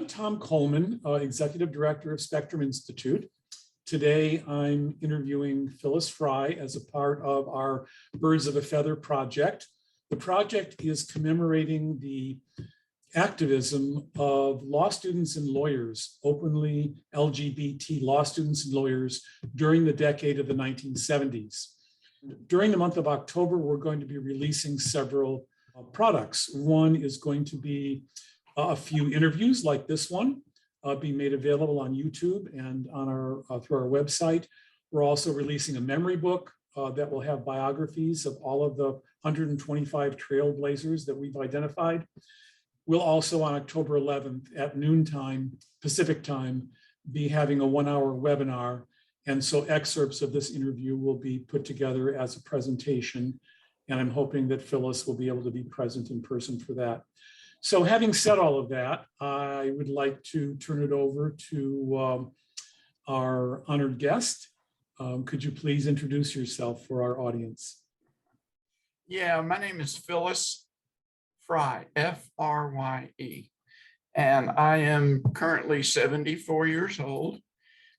I'm Tom Coleman, Executive Director of Spectrum Institute. Today, I'm interviewing Phyllis Frye as a part of our Birds of a Feather project. The project is commemorating the activism of law students and lawyers, openly LGBT law students and lawyers during the decade of the 1970s. During the month of October, we're going to be releasing several products. One is going to be a few interviews like this one being made available on YouTube and on our through our website. We're also releasing a memory book that will have biographies of all of the 125 trailblazers that we've identified. We'll also on October 11th at noontime Pacific time be having a 1-hour webinar. And so excerpts of this interview will be put together as a presentation. And I'm hoping that Phyllis will be able to be present in person for that. So having said all of that, I would like to turn it over to our honored guest. Could you please introduce yourself for our audience? Yeah, my name is Phyllis Frye, F-R-Y-E, and I am currently 74 years old,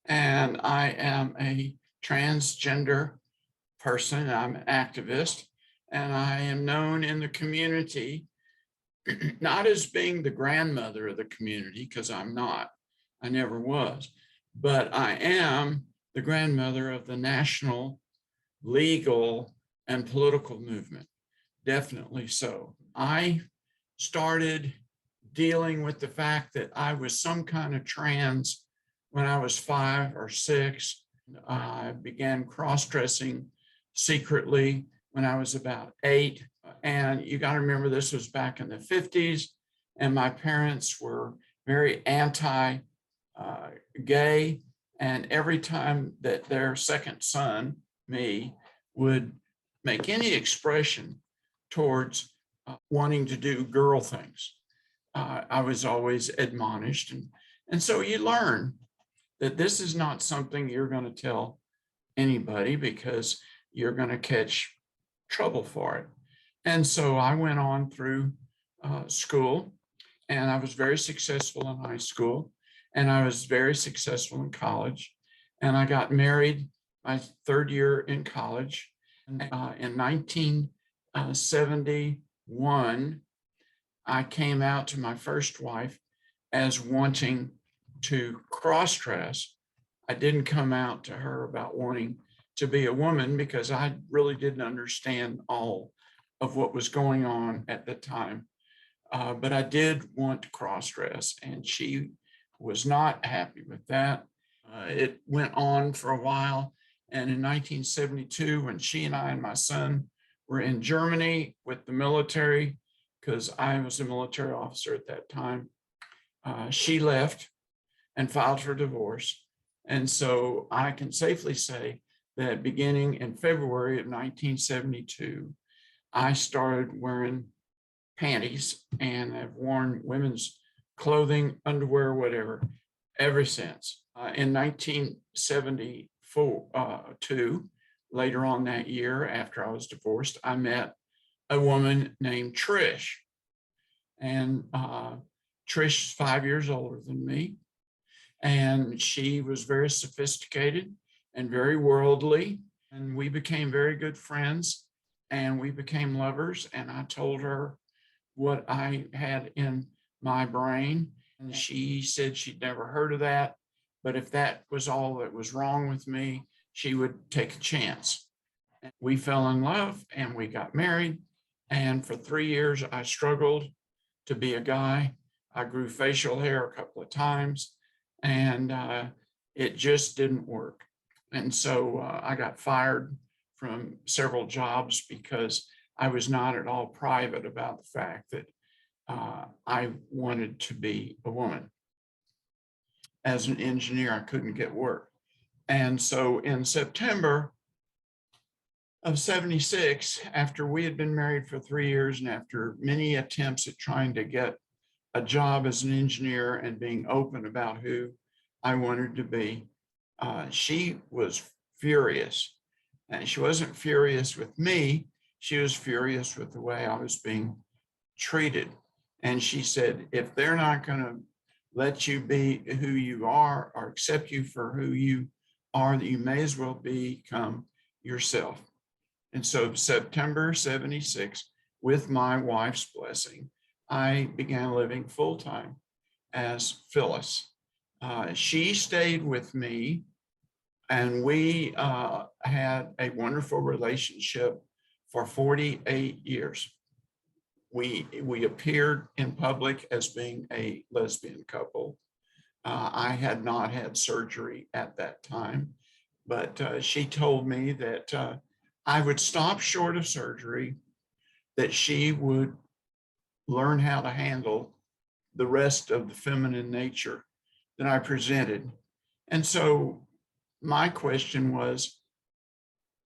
and I am a transgender person. I'm an activist, and I am known in the community not as being the grandmother of the community, because I'm not, I never was, but I am the grandmother of the national, legal, and political movement, definitely so. I started dealing with the fact that I was some kind of trans when I was 5 or 6. I began cross-dressing secretly when I was about 8. And you got to remember, this was back in the 50s, and my parents were very anti-gay. And every time that their second son, me, would make any expression towards wanting to do girl things, I was always admonished. And so you learn that this is not something you're going to tell anybody, because you're going to catch trouble for it. And so I went on through school, and I was very successful in high school, and I was very successful in college. And I got married my 3rd year in college. In 1971, I came out to my first wife as wanting to cross-dress. I didn't come out to her about wanting to be a woman, because I really didn't understand all of what was going on at the time. But I did want to cross-dress, and she was not happy with that. It went on for a while. And in 1972, when she and I and my son were in Germany with the military, because I was a military officer at that time, she left and filed for divorce. And so I can safely say that beginning in February of 1972, I started wearing panties, and I've worn women's clothing, underwear, whatever, ever since. In 1972, later on that year, after I was divorced, I met a woman named Trish. And Trish is 5 years older than me. And she was very sophisticated and very worldly. And we became very good friends, and we became lovers. And I told her what I had in my brain. And she said she'd never heard of that, but if that was all that was wrong with me, she would take a chance. And we fell in love, and we got married. And for 3 years, I struggled to be a guy. I grew facial hair a couple of times, and it just didn't work. And so I got fired from several jobs because I was not at all private about the fact that I wanted to be a woman. As an engineer, I couldn't get work. And so in September of 76, after we had been married for 3 years, and after many attempts at trying to get a job as an engineer and being open about who I wanted to be, she was furious. And she wasn't furious with me, she was furious with the way I was being treated. And she said, if they're not going to let you be who you are or accept you for who you are, that you may as well become yourself. And so September 76, with my wife's blessing, I began living full-time as Phyllis. She stayed with me, and we had a wonderful relationship for 48 years. We appeared in public as being a lesbian couple. I had not had surgery at that time, but she told me that I would stop short of surgery, that she would learn how to handle the rest of the feminine nature that I presented. And so my question was,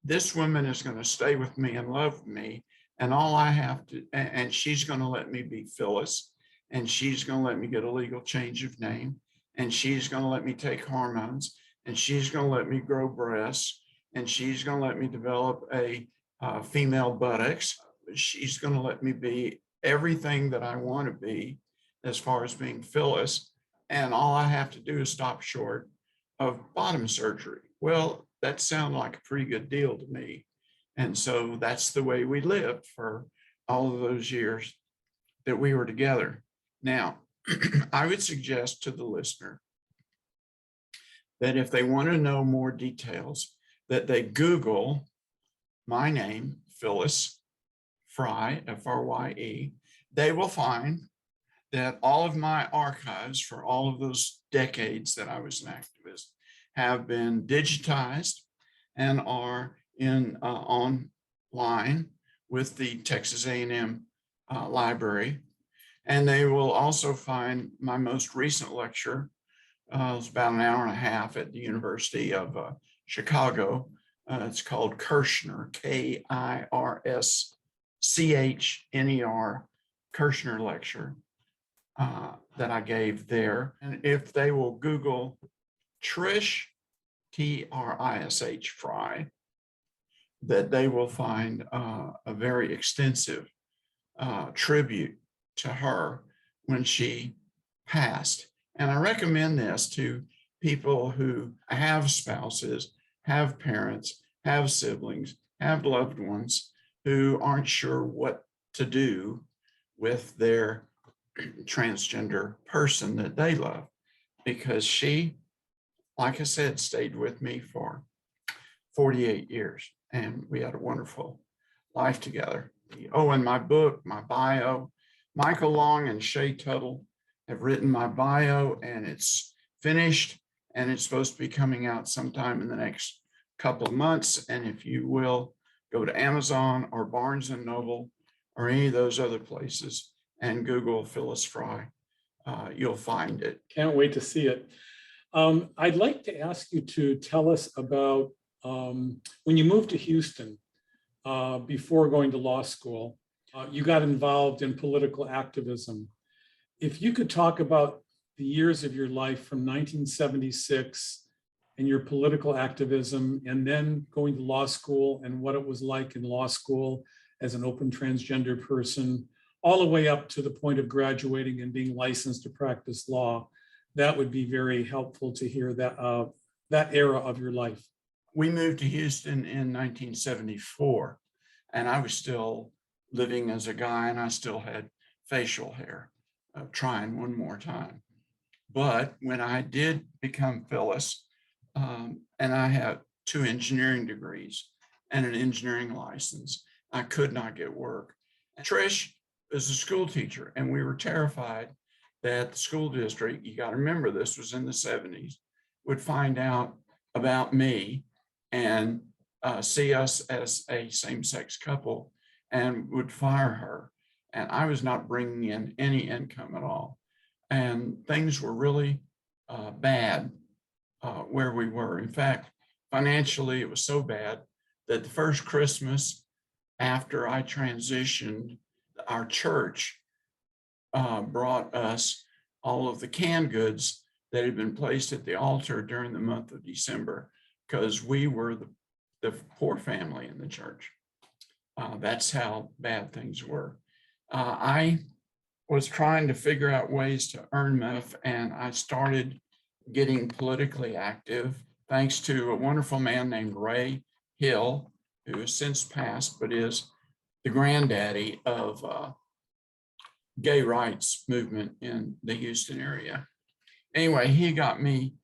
this woman is going to stay with me and love me, and all I have to, and she's going to let me be Phyllis, and she's going to let me get a legal change of name, and she's going to let me take hormones, and she's going to let me grow breasts, and she's going to let me develop a female buttocks. She's going to let me be everything that I want to be as far as being Phyllis. And all I have to do is stop short of bottom surgery. Well, that sounded like a pretty good deal to me. And so that's the way we lived for all of those years that we were together. Now, I would suggest to the listener that if they want to know more details, that they Google my name, Phyllis Frye, Frye. They will find that all of my archives for all of those decades that I was an activist have been digitized and are in online with the Texas A&M library. And they will also find my most recent lecture. It was about an hour and a half at the University of Chicago. It's called Kirshner, Kirschner, Kirshner lecture that I gave there. And if they will Google Trish, Trish Frye, that they will find a very extensive tribute to her when she passed. And I recommend this to people who have spouses, have parents, have siblings, have loved ones who aren't sure what to do with their transgender person that they love, because she, like I said, stayed with me for 48 years, and we had a wonderful life together. Oh, and my book, my bio, Michael Long and Shay Tuttle have written my bio, and it's finished, and it's supposed to be coming out sometime in the next couple of months. And if you will go to Amazon or Barnes and Noble or any of those other places and Google Phyllis Frye, you'll find it. Can't wait to see it. I'd like to ask you to tell us about when you moved to Houston before going to law school, you got involved in political activism. If you could talk about the years of your life from 1976 and your political activism, and then going to law school and what it was like in law school as an open transgender person, all the way up to the point of graduating and being licensed to practice law, that would be very helpful to hear that that era of your life. We moved to Houston in 1974, and I was still living as a guy, and I still had facial hair, trying one more time. But when I did become Phyllis, and I had 2 engineering degrees and an engineering license, I could not get work. Trish is a school teacher, and we were terrified that the school district, you got to remember this was in the 70s, would find out about me and see us as a same-sex couple and would fire her. And I was not bringing in any income at all. And things were really bad where we were. In fact, financially, it was so bad that the first Christmas after I transitioned, our church brought us all of the canned goods that had been placed at the altar during the month of December, because we were the poor family in the church. That's how bad things were. I was trying to figure out ways to earn money, and I started getting politically active thanks to a wonderful man named Ray Hill, who has since passed, but is the granddaddy of gay rights movement in the Houston area. Anyway, he got me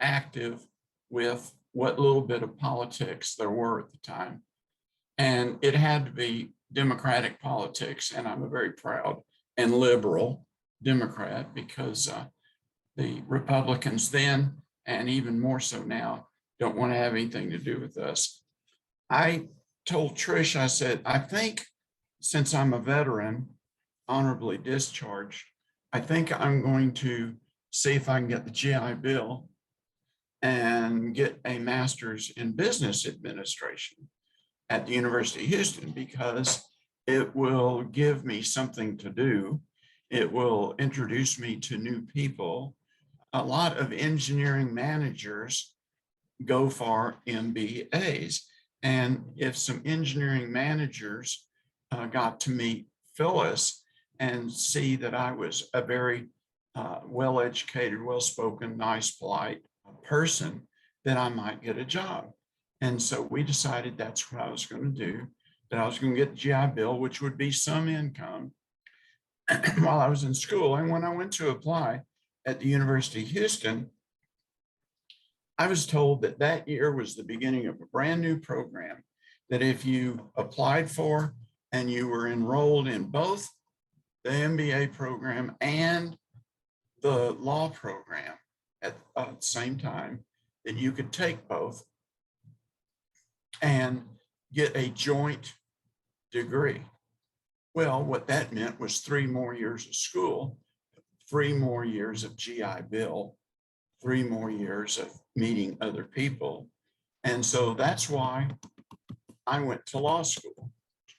active with what little bit of politics there were at the time. And it had to be Democratic politics. And I'm a very proud and liberal Democrat because the Republicans then, and even more so now, don't want to have anything to do with us. I told Trish, I said, I think since I'm a veteran, honorably discharged, I think I'm going to see if I can get the GI Bill and get a master's in business administration at the University of Houston, because it will give me something to do. It will introduce me to new people. A lot of engineering managers go for MBAs. And if some engineering managers got to meet Phyllis and see that I was a very well-educated, well-spoken, nice, polite person, then I might get a job. And so we decided that's what I was going to do, that I was going to get the GI Bill, which would be some income while I was in school. And when I went to apply at the University of Houston, I was told that that year was the beginning of a brand new program, that if you applied for and you were enrolled in both the MBA program and the law program at the same time, that you could take both and get a joint degree. Well, what that meant was 3 more years of school, 3 more years of GI Bill, 3 more years of meeting other people. And so that's why I went to law school.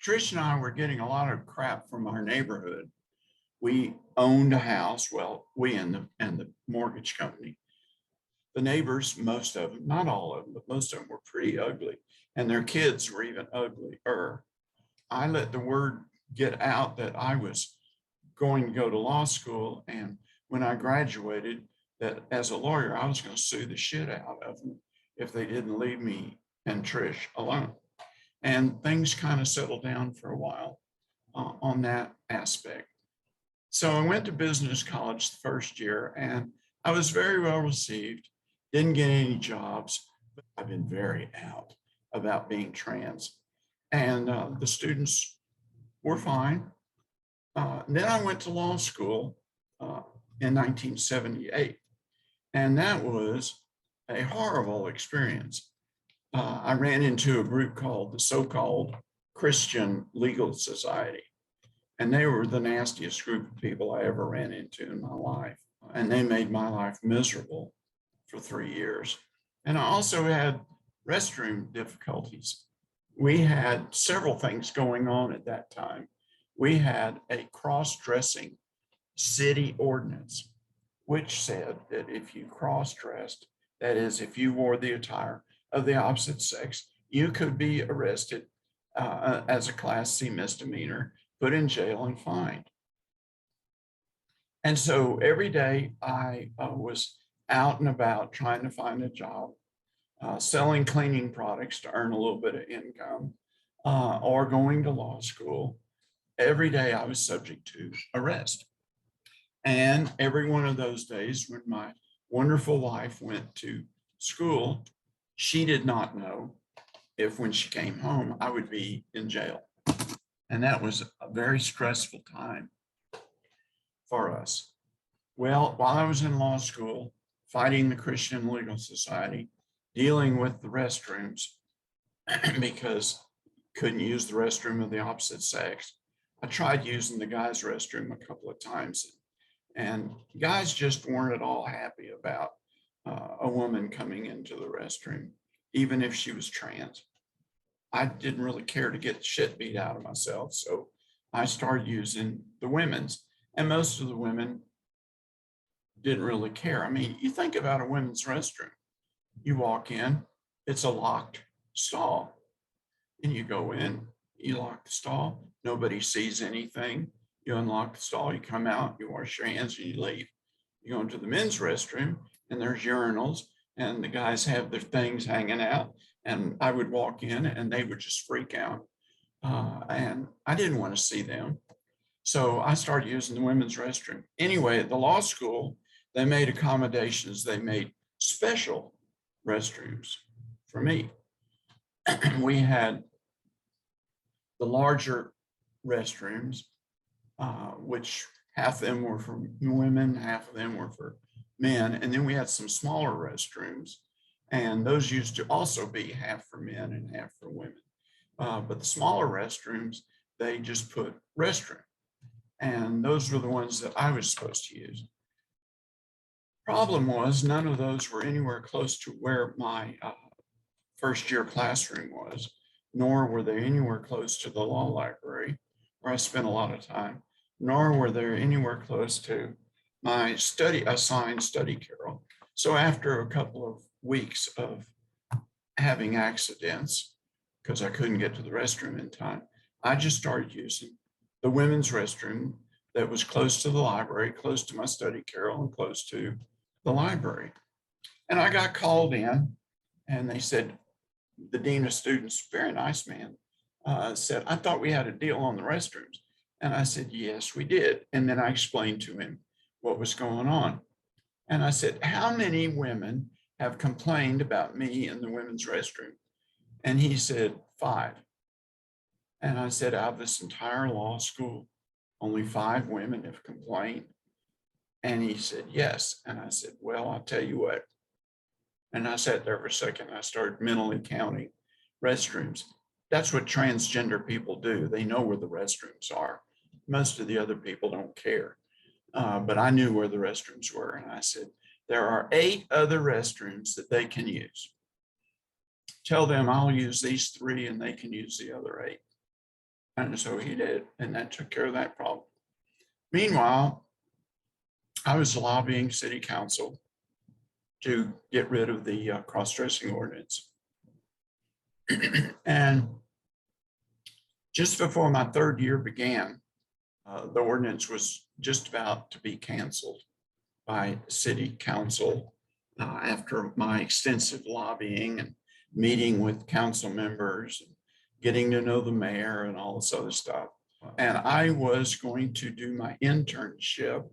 Trish and I were getting a lot of crap from our neighborhood. We owned a house, well, we and the mortgage company. The neighbors, most of them, not all of them, but most of them were pretty ugly. And their kids were even uglier. I let the word get out that I was going to go to law school. And when I graduated, that as a lawyer, I was going to sue the shit out of them if they didn't leave me and Trish alone. And things kind of settled down for a while on that aspect. So I went to business college the first year, and I was very well received, didn't get any jobs, but I've been very out about being trans. And the students were fine. Then I went to law school in 1978. And that was a horrible experience. I ran into a group called the so-called Christian Legal Society. And they were the nastiest group of people I ever ran into in my life. And they made my life miserable for 3 years. And I also had restroom difficulties. We had several things going on at that time. We had a cross-dressing city ordinance, which said that if you cross-dressed, that is, if you wore the attire of the opposite sex, you could be arrested as a Class C misdemeanor, put in jail, and fined. And so every day I was out and about trying to find a job, selling cleaning products to earn a little bit of income, or going to law school. Every day I was subject to arrest. And every one of those days when my wonderful wife went to school, she did not know if when she came home, I would be in jail. And that was a very stressful time for us. Well, while I was in law school, fighting the Christian Legal Society, dealing with the restrooms, because couldn't use the restroom of the opposite sex, I tried using the guys' restroom a couple of times. And guys just weren't at all happy about a woman coming into the restroom, even if she was trans. I didn't really care to get shit beat out of myself. So I started using the women's, and most of the women didn't really care. I mean, you think about a women's restroom, you walk in, it's a locked stall, and you go in, you lock the stall, nobody sees anything. You unlock the stall, you come out, you wash your hands, and you leave. You go into the men's restroom, and there's urinals, and the guys have their things hanging out. And I would walk in, and they would just freak out. And I didn't want to see them. So I started using the women's restroom. Anyway, at the law school, they made accommodations. They made special restrooms for me. We had the larger restrooms, which half of them were for women, half of them were for men. And then we had some smaller restrooms, and those used to also be half for men and half for women. But the smaller restrooms, they just put restroom. And those were the ones that I was supposed to use. Problem was, none of those were anywhere close to where my first year classroom was, nor were they anywhere close to the law library, where I spent a lot of time, nor were they anywhere close to my assigned study carrel. So after a couple of weeks of having accidents, because I couldn't get to the restroom in time, I just started using the women's restroom that was close to the library, close to my study carrel, and close to the library. And I got called in, and they said, the dean of students, very nice man, said, I thought we had a deal on the restrooms. And I said, yes, we did. And then I explained to him what was going on. And I said, how many women have complained about me in the women's restroom? And he said, 5. And I said, out of this entire law school, only 5 women have complained. And he said, yes. And I said, well, I'll tell you what. And I sat there for a second. I started mentally counting restrooms. That's what transgender people do. They know where the restrooms are. Most of the other people don't care. But I knew where the restrooms were. And I said, there are 8 other restrooms that they can use. Tell them I'll use these 3 and they can use the other 8. And so he did. And that took care of that problem. Meanwhile, I was lobbying city council to get rid of the cross-dressing ordinance. And just before my 3rd year began, the ordinance was just about to be canceled by city council after my extensive lobbying and meeting with council members, and getting to know the mayor and all this other stuff. And I was going to do my internship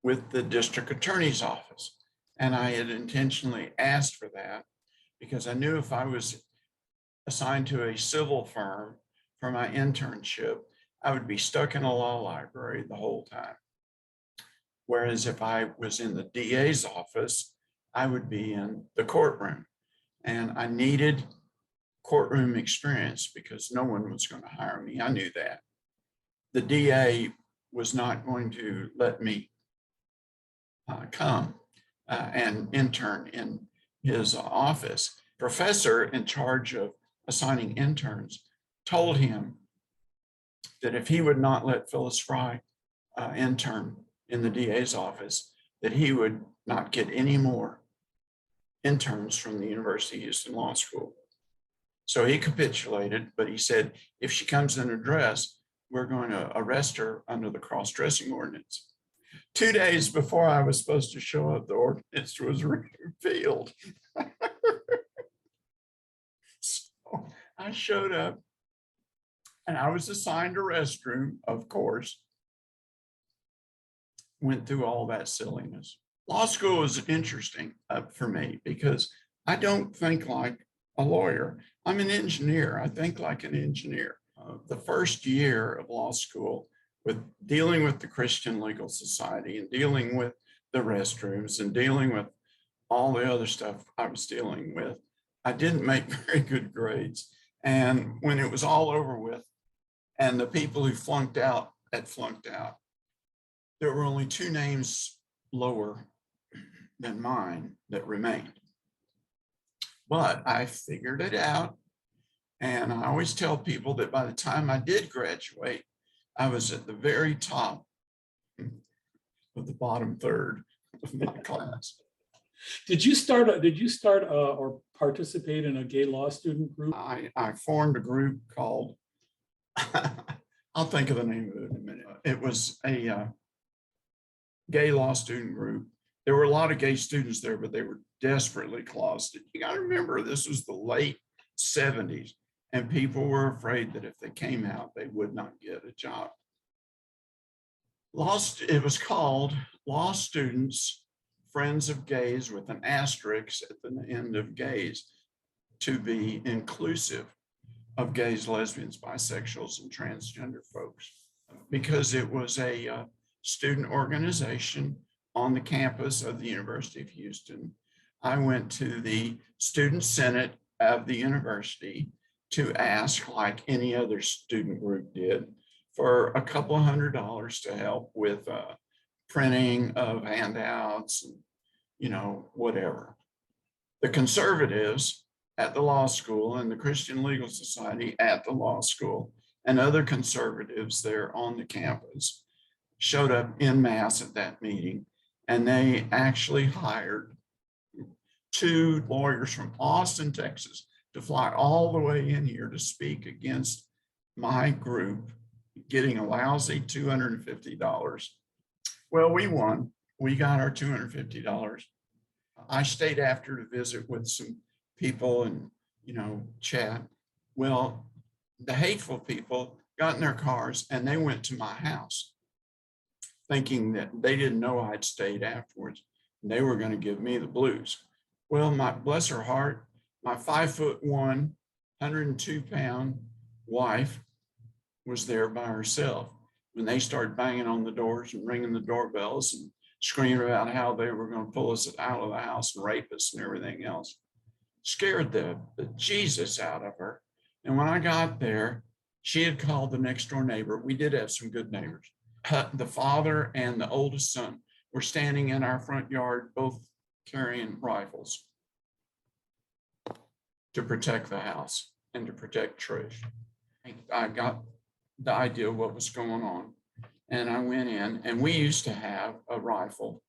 with the district attorney's office. And I had intentionally asked for that because I knew if I was assigned to a civil firm for my internship, I would be stuck in a law library the whole time. Whereas if I was in the DA's office, I would be in the courtroom. And I needed courtroom experience because no one was going to hire me. I knew that. The DA was not going to let me come and intern in his office. Professor in charge of assigning interns told him that if he would not let Phyllis Frye intern in the DA's office, that he would not get any more interns from the University of Houston Law School. So he capitulated, but he said, if she comes in a dress, we're going to arrest her under the cross-dressing ordinance. 2 days before I was supposed to show up, the ordinance was repealed. So I showed up and I was assigned a restroom, of course. Went through all that silliness. Law school was interesting for me because I don't think like a lawyer. I'm an engineer. I think like an engineer. The first year of law school, with dealing with the Christian Legal Society and dealing with the restrooms and dealing with all the other stuff I was dealing with, I didn't make very good grades. And when it was all over with and the people who flunked out had flunked out, there were only 2 names lower than mine that remained. But I figured it out. And I always tell people that by the time I did graduate, I was at the very top of the bottom third of my class. Did you start or participate in a gay law student group? I formed a group called, I'll think of the name of it in a minute. It was a gay law student group. There were a lot of gay students there, but they were desperately closeted. You got to remember, this was the late 70s, and people were afraid that if they came out, they would not get a job. It was called Law Students, Friends of Gays, with an asterisk at the end of gays, to be inclusive of gays, lesbians, bisexuals, and transgender folks, because it was a student organization on the campus of the University of Houston. I went to the student senate of the university to ask, like any other student group did, for a couple of $100 to help with printing of handouts and, you know, whatever. The conservatives at the law school and the Christian Legal Society at the law school and other conservatives there on the campus showed up en masse at that meeting, and they actually hired 2 lawyers from Austin, Texas, to fly all the way in here to speak against my group getting a lousy $250. Well, we won. We got our $250. I stayed after to visit with some people and, you know, chat. Well, the hateful people got in their cars and they went to my house, thinking that they didn't know I'd stayed afterwards and they were going to give me the blues. Well, my, bless her heart, my 5'1", 102-pound wife was there by herself when they started banging on the doors and ringing the doorbells and screaming about how they were going to pull us out of the house and rape us and everything else. Scared the Jesus out of her. And when I got there, she had called the next door neighbor. We did have some good neighbors. The father and the oldest son were standing in our front yard, both carrying rifles to protect the house and to protect Trish. I got the idea of what was going on. And I went in, and we used to have a rifle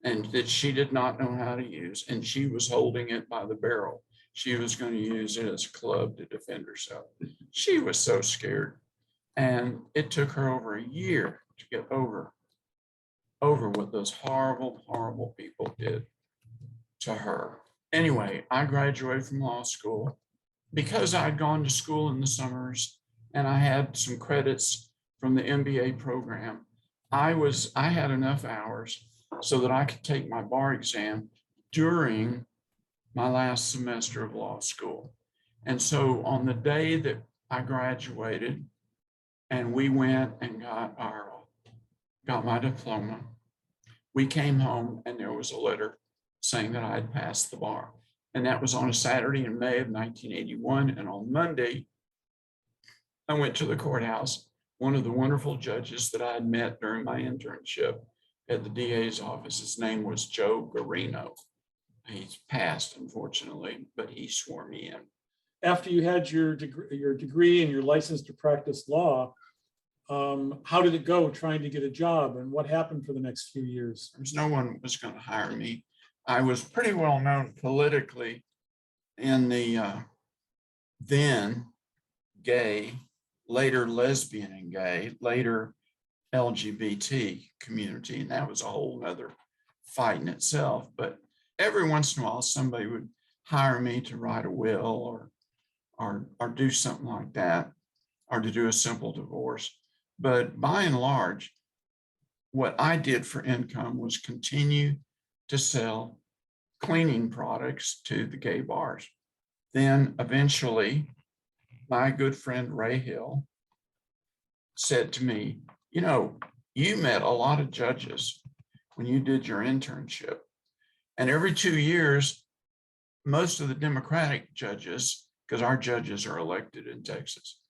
and that she did not know how to use, and she was holding it by the barrel. She was going to use it as a club to defend herself. She was so scared. And it took her over a year to get over what those horrible, horrible people did to her. Anyway, I graduated from law school because I'd gone to school in the summers and I had some credits from the MBA program. I had enough hours so that I could take my bar exam during my last semester of law school. And so on the day that I graduated and we went and got my diploma, we came home and there was a letter saying that I had passed the bar. And that was on a Saturday in May of 1981. And on Monday, I went to the courthouse. One of the wonderful judges that I had met during my internship at the DA's office, his name was Joe Garino. He's passed, unfortunately, but he swore me in. After you had your degree and your license to practice law, how did it go trying to get a job, and what happened for the next few years? There's no one was going to hire me. I was pretty well known politically in the then gay, later lesbian and gay, later LGBT community, and that was a whole other fight in itself. But every once in a while, somebody would hire me to write a will or do something like that, or to do a simple divorce. But by and large, what I did for income was continue to sell cleaning products to the gay bars. Then eventually, my good friend Ray Hill said to me, you know, you met a lot of judges when you did your internship. And every 2 years, most of the Democratic judges, because our judges are elected in Texas,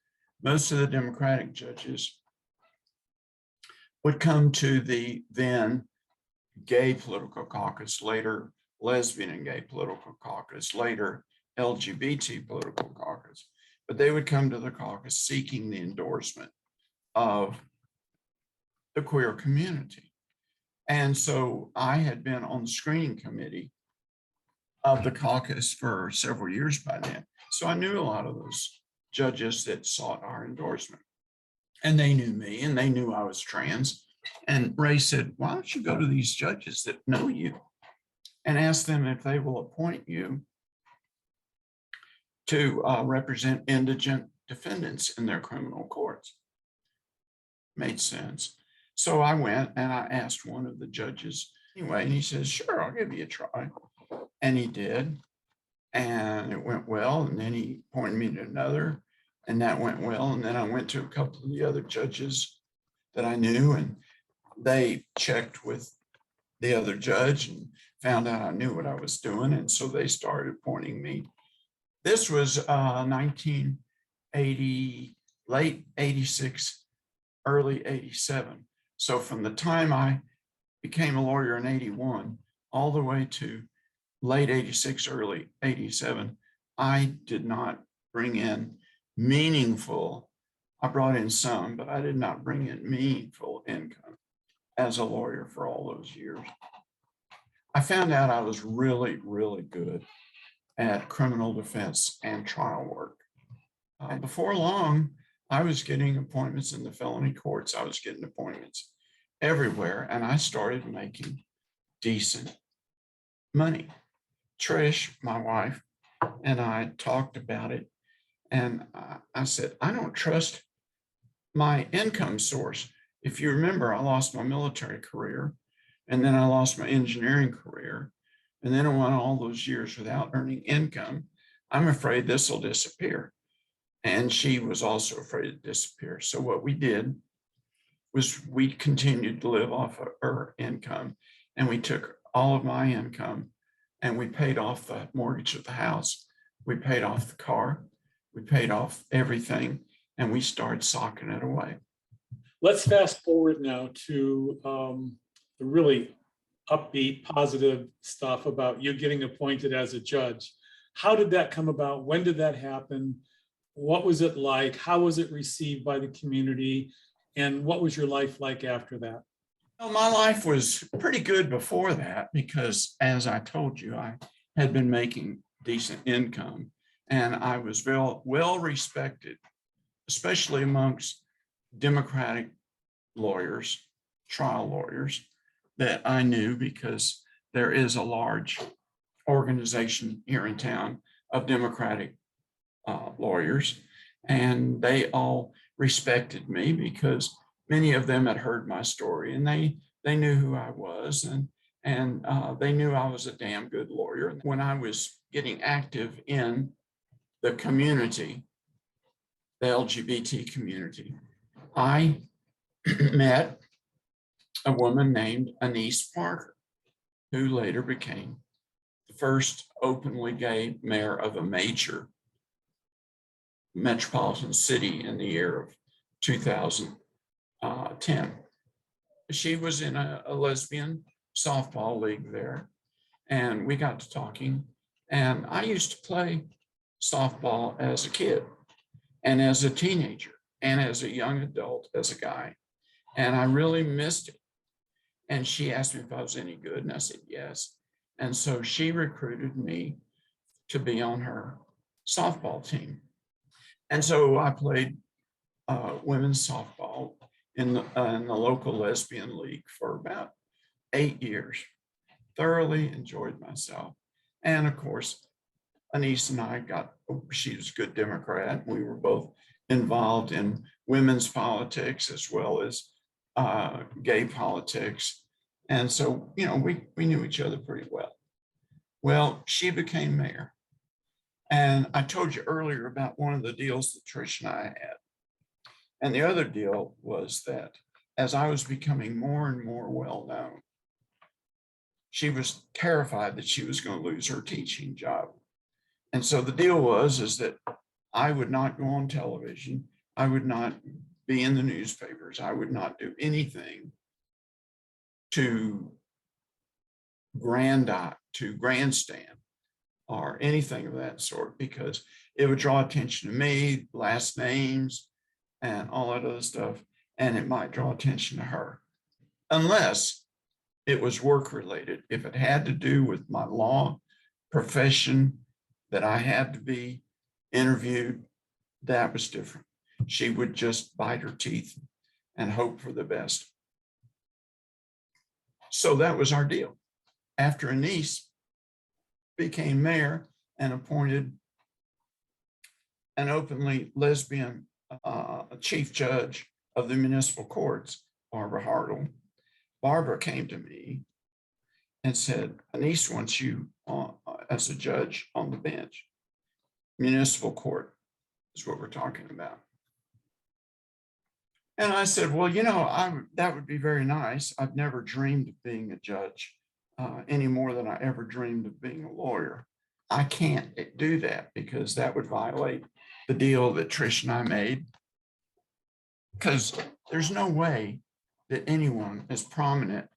most of the Democratic judges would come to the then gay political caucus, later lesbian and gay political caucus, later LGBT political caucus. But they would come to the caucus seeking the endorsement of the queer community. And so I had been on the screening committee of the caucus for several years by then. So I knew a lot of those judges that sought our endorsement. And they knew me and they knew I was trans. And Ray said, why don't you go to these judges that know you and ask them if they will appoint you to represent indigent defendants in their criminal courts? Made sense. So I went and I asked one of the judges anyway, and he says, sure, I'll give you a try. And he did. And it went well. And then he pointed me to another, and that went well. And then I went to a couple of the other judges that I knew, and they checked with the other judge and found out I knew what I was doing. And so they started appointing me. This was 1980, late 86, early 87. So from the time I became a lawyer in 81 all the way to late 86, early 87, I did not bring in meaningful, I brought in some, but I did not bring in meaningful income as a lawyer for all those years. I found out I was really, really good at criminal defense and trial work. Before long, I was getting appointments in the felony courts. I was getting appointments everywhere, and I started making decent money. Trish, my wife, and I talked about it, and I said, I don't trust my income source. If you remember, I lost my military career, and then I lost my engineering career, and then I went all those years without earning income. I'm afraid this will disappear. And she was also afraid to disappear. So what we did was we continued to live off of her income, and we took all of my income and we paid off the mortgage of the house. We paid off the car, we paid off everything, and we started socking it away. Let's fast forward now to the really upbeat, positive stuff about you getting appointed as a judge. How did that come about? When did that happen? What was it like? How was it received by the community? And what was your life like after that? Well, my life was pretty good before that because, as I told you, I had been making decent income, and I was well respected, especially amongst Democratic lawyers, trial lawyers that I knew, because there is a large organization here in town of Democratic lawyers, and they all respected me because many of them had heard my story, and they knew who I was, and they knew I was a damn good lawyer. When I was getting active in the community, the LGBT community, I met a woman named Anise Parker, who later became the first openly gay mayor of a major metropolitan city in the year of 2010. She was in a lesbian softball league there, and we got to talking. And I used to play softball as a kid and as a teenager and as a young adult, as a guy. And I really missed it. And she asked me if I was any good, and I said yes. And so she recruited me to be on her softball team. And so I played women's softball in the local lesbian league for about 8 years. Thoroughly enjoyed myself. And of course, Anise and I she was a good Democrat. We were both involved in women's politics as well as gay politics. And so, you know, we knew each other pretty well. Well, she became mayor. And I told you earlier about one of the deals that Trish and I had. And the other deal was that as I was becoming more and more well-known, she was terrified that she was going to lose her teaching job. And so the deal is that I would not go on television. I would not be in the newspapers. I would not do anything to grandstand or anything of that sort, because it would draw attention to me, last names, and all that other stuff, and it might draw attention to her, unless it was work related. If it had to do with my law profession, that I had to be interviewed, that was different. she would just bite her teeth and hope for the best. So that was our deal. After Anise became mayor and appointed an openly lesbian chief judge of the municipal courts, Barbara Hartle, Barbara came to me and said, Anise wants you as a judge on the bench. Municipal court is what we're talking about. And I said, well, that would be very nice. I've never dreamed of being a judge any more than I ever dreamed of being a lawyer. I can't do that because that would violate the deal that Trish and I made. Because there's no way that anyone as prominent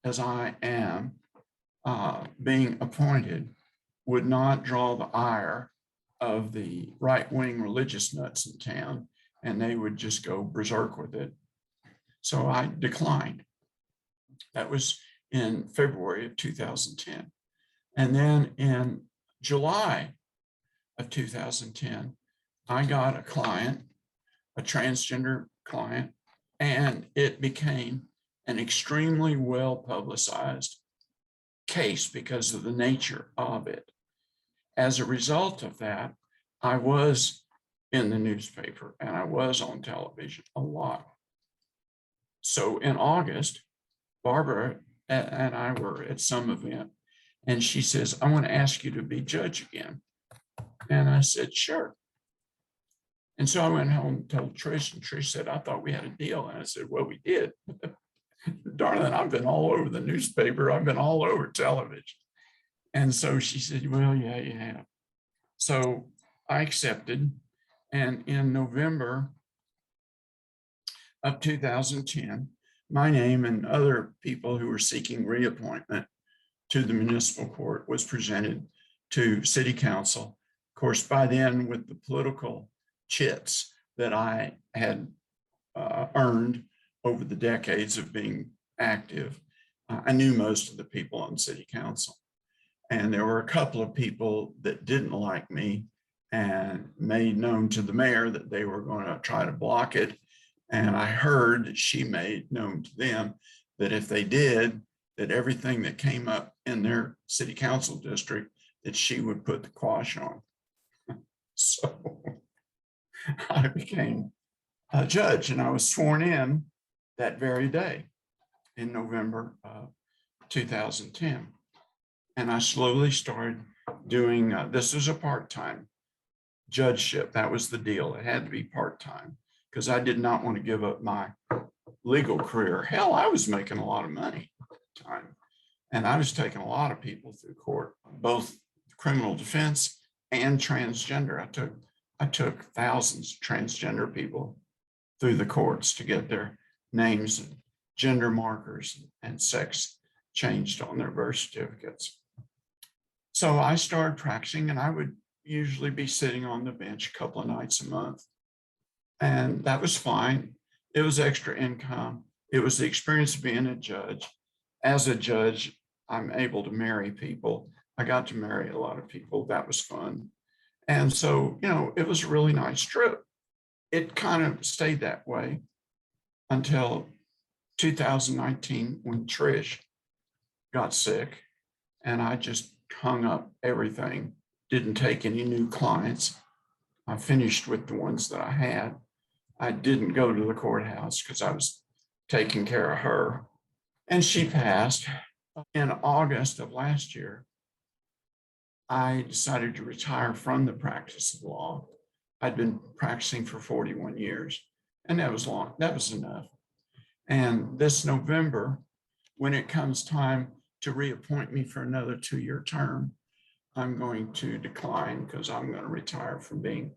as I am being appointed would not draw the ire of the right-wing religious nuts in town, and they would just go berserk with it. So I declined. That was in February of 2010. And then in July of 2010, I got a client, a transgender client, and it became an extremely well publicized case because of the nature of it. As a result of that, I was in the newspaper and I was on television a lot. So in August, Barbara and I were at some event and she says, I want to ask you to be judge again. And I said, sure. And so I went home and told Trish, and Trish said, I thought we had a deal. And I said, well, we did. Darling, I've been all over the newspaper. I've been all over television. And so she said, well, yeah, you have. So I accepted. And in November of 2010, my name and other people who were seeking reappointment to the municipal court was presented to city council. Of course, by then, with the political chits that I had earned over the decades of being active, I knew most of the people on city council. And there were a couple of people that didn't like me and made known to the mayor that they were going to try to block it. And I heard that she made known to them that if they did, that everything that came up in their city council district, that she would put the quash on. So I became a judge and I was sworn in that very day in November of 2010. And I slowly started doing, this was a part-time judgeship. That was the deal. It had to be part-time because I did not want to give up my legal career. Hell, I was making a lot of money at the time. And I was taking a lot of people through court, both criminal defense and transgender. I took thousands of transgender people through the courts to get their names and gender markers and sex changed on their birth certificates. So I started practicing and I would usually be sitting on the bench a couple of nights a month. And that was fine. It was extra income. It was the experience of being a judge. As a judge, I'm able to marry people. I got to marry a lot of people. That was fun. And so, it was a really nice trip. It kind of stayed that way until 2019 when Trish got sick and I just hung up everything, didn't take any new clients. I finished with the ones that I had. I didn't go to the courthouse because I was taking care of her. And she passed. In August of last year, I decided to retire from the practice of law. I'd been practicing for 41 years, and that was long. That was enough. And this November, when it comes time to reappoint me for another 2-year term, I'm going to decline because I'm going to retire from being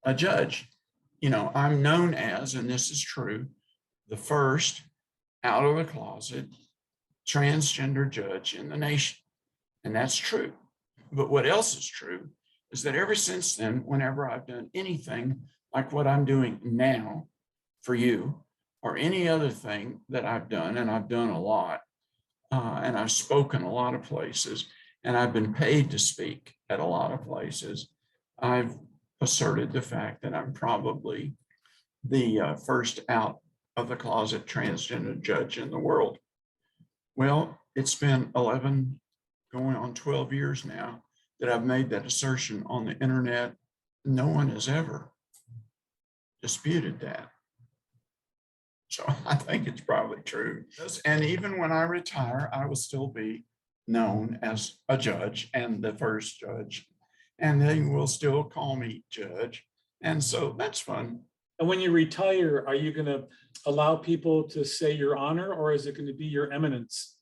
a judge. I'm known as, and this is true, the first out of the closet transgender judge in the nation. And that's true. But what else is true is that ever since then, whenever I've done anything like what I'm doing now for you, or any other thing that I've done, and I've done a lot, and I've spoken a lot of places, and I've been paid to speak at a lot of places, I've asserted the fact that I'm probably the first out of the closet transgender judge in the world. Well, it's been 11, going on 12 years now that I've made that assertion on the internet. No one has ever disputed that. So I think it's probably true. And even when I retire, I will still be known as a judge and the first judge, and they will still call me judge. And so that's fun. And when you retire, are you going to allow people to say your honor, or is it going to be your eminence?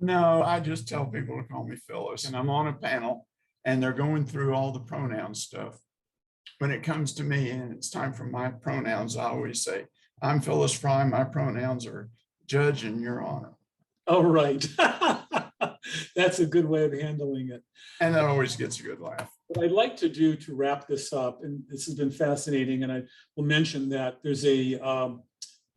No, I just tell people to call me Phyllis, and I'm on a panel and they're going through all the pronoun stuff. When it comes to me and it's time for my pronouns, I always say, I'm Phyllis Frye. My pronouns are judge and your honor. Oh, right. That's a good way of handling it. And that always gets a good laugh. What I'd like to do to wrap this up, and this has been fascinating, and I will mention that there's a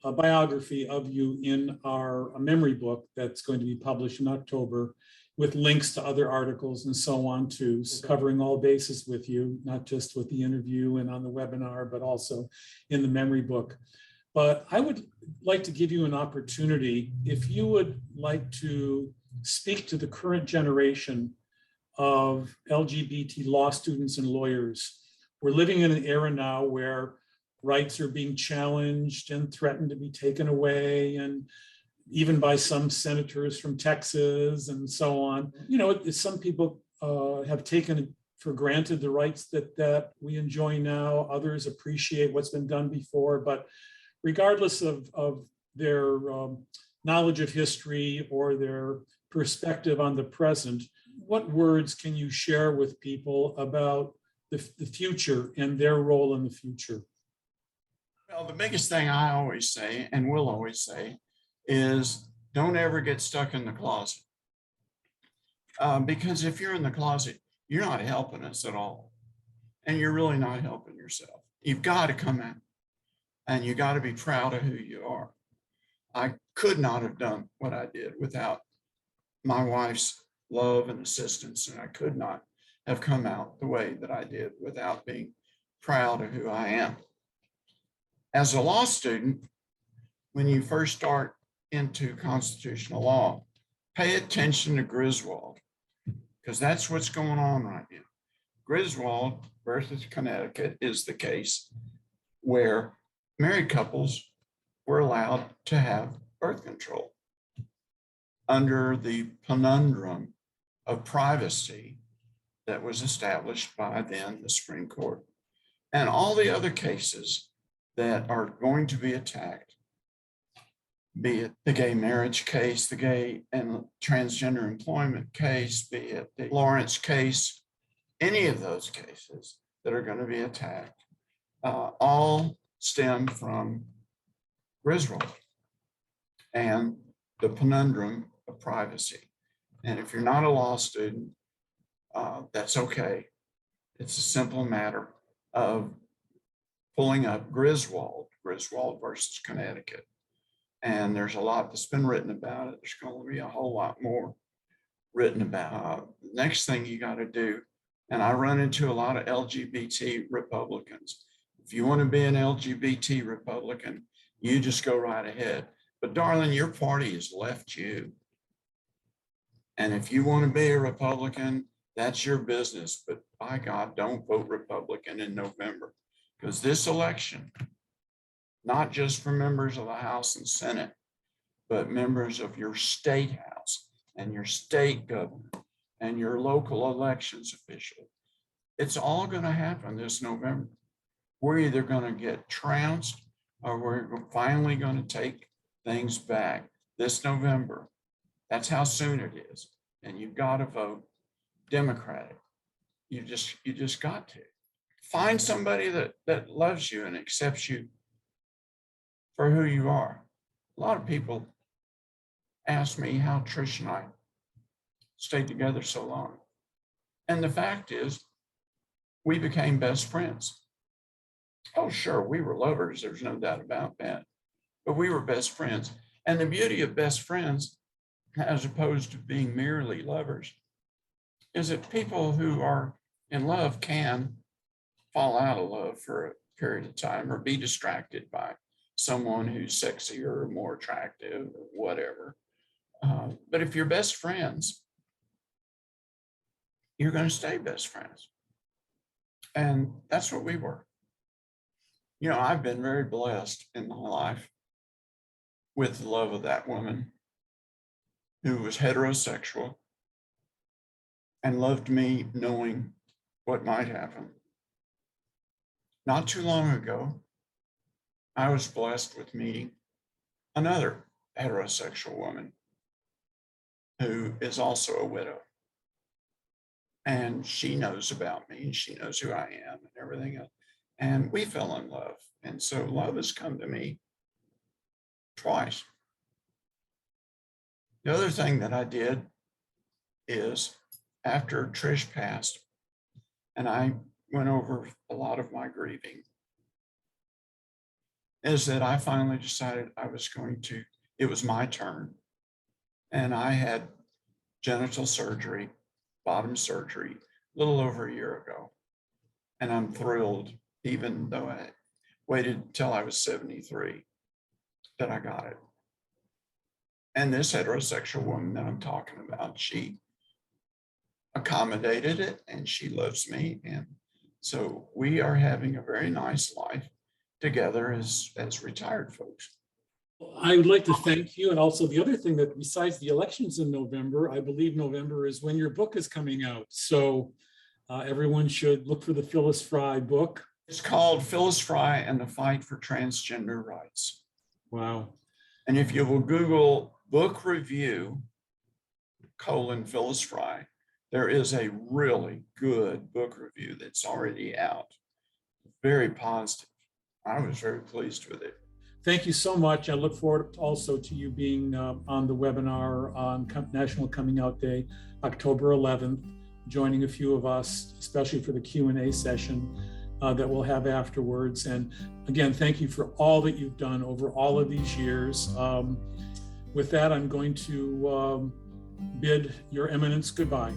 biography of you in our memory book that's going to be published in October, with links to other articles and so on, too, covering all bases with you, not just with the interview and on the webinar, but also in the memory book. But I would like to give you an opportunity, if you would like to speak to the current generation of LGBT law students and lawyers. We're living in an era now where rights are being challenged and threatened to be taken away, and even by some senators from Texas and so on. You know, some people have taken for granted the rights that we enjoy now. Others appreciate what's been done before, but regardless of their knowledge of history or their perspective on the present, what words can you share with people about the future and their role in the future? Well, the biggest thing I always say and will always say is don't ever get stuck in the closet. Because if you're in the closet, you're not helping us at all. And you're really not helping yourself. You've got to come out and you got to be proud of who you are. I could not have done what I did without my wife's love and assistance, and I could not have come out the way that I did without being proud of who I am. As a law student, when you first start into constitutional law, pay attention to Griswold, because that's what's going on right now. Griswold versus Connecticut is the case where married couples were allowed to have birth control under the conundrum of privacy that was established by then the Supreme Court. And all the other cases that are going to be attacked, be it the gay marriage case, the gay and transgender employment case, be it the Lawrence case, any of those cases that are going to be attacked, all stem from Griswold and the conundrum of privacy. And if you're not a law student, that's okay. It's a simple matter of pulling up Griswold versus Connecticut. And there's a lot that's been written about it. There's going to be a whole lot more written about. The next thing you got to do, and I run into a lot of LGBT Republicans. If you want to be an LGBT Republican, you just go right ahead. But darling, your party has left you. And if you want to be a Republican, that's your business. But by God, don't vote Republican in November. Because this election, not just for members of the House and Senate, but members of your state house and your state government and your local elections official, it's all going to happen this November. We're either going to get trounced or we're finally going to take things back this November. That's how soon it is. And you've got to vote Democratic. You just got to. Find somebody that loves you and accepts you for who you are. A lot of people ask me how Trish and I stayed together so long. And the fact is, we became best friends. Oh, sure, we were lovers. There's no doubt about that. But we were best friends. And the beauty of best friends, as opposed to being merely lovers, is that people who are in love can fall out of love for a period of time or be distracted by someone who's sexier or more attractive or whatever. But if you're best friends, you're going to stay best friends. And that's what we were. You know, I've been very blessed in my life with the love of that woman who was heterosexual and loved me knowing what might happen. Not too long ago, I was blessed with meeting another heterosexual woman who is also a widow. And she knows about me and she knows who I am and everything else. And we fell in love. And so love has come to me twice. The other thing that I did is after Trish passed, and I went over a lot of my grieving, is that I finally decided it was my turn. And I had genital surgery, bottom surgery, a little over a year ago. And I'm thrilled, even though I waited till I was 73, that I got it. And this heterosexual woman that I'm talking about, she accommodated it and she loves me. And so we are having a very nice life together as retired folks. I would like to thank you. And also the other thing that besides the elections in November, I believe November is when your book is coming out. So everyone should look for the Phyllis Frye book. It's called Phyllis Frye and the Fight for Transgender Rights. Wow. And if you will Google book review, Phyllis Frye, there is a really good book review that's already out. Very positive. I was very pleased with it. Thank you so much. I look forward also to you being on the webinar on National Coming Out Day, October 11th, joining a few of us, especially for the Q&A session that we'll have afterwards. And again, thank you for all that you've done over all of these years. With that, I'm going to bid Your Eminence goodbye.